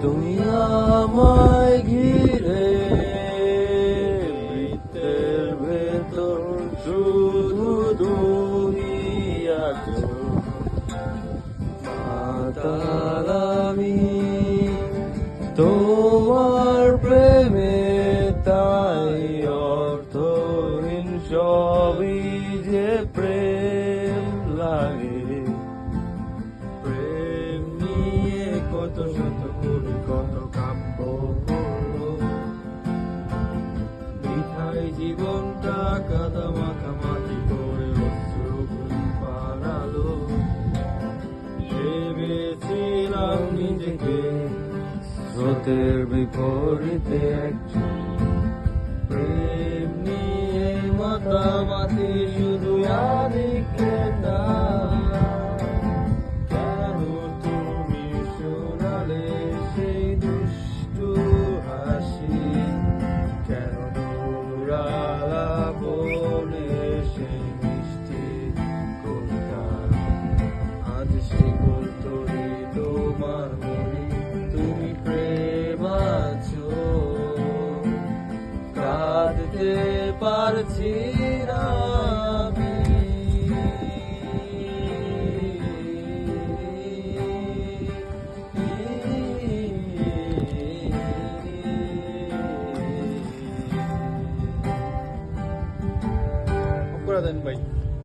তুমি আমায় ঘিরে বৃত্তের ভেতর শুধু দুনিয়ার মাতাল আমি তোমার প্রেমে, তাই অর্থহীন সবই যে প্রেম লাগে। প্রেম নিয়ে কত শত কবি কত কাব্য হলো, বৃথায় জীবনটা কাদা মাখামাখি করে অশ্রুগুলি পালালো। ভেবেছিলাম নিজেকে স্রোতের বিপরীতে একজন, প্রেম নিয়ে মাতামাতি শুধু আদিকে না। কেন তুমি শোনালে সেই দুষ্টু হাসি, কেন দৌড়ালা বলে সেই মিষ্টি কবিতা। আজ শিকল তরি তোমার মনে, তুমি প্রেম আছো, কাঁদতে পারছি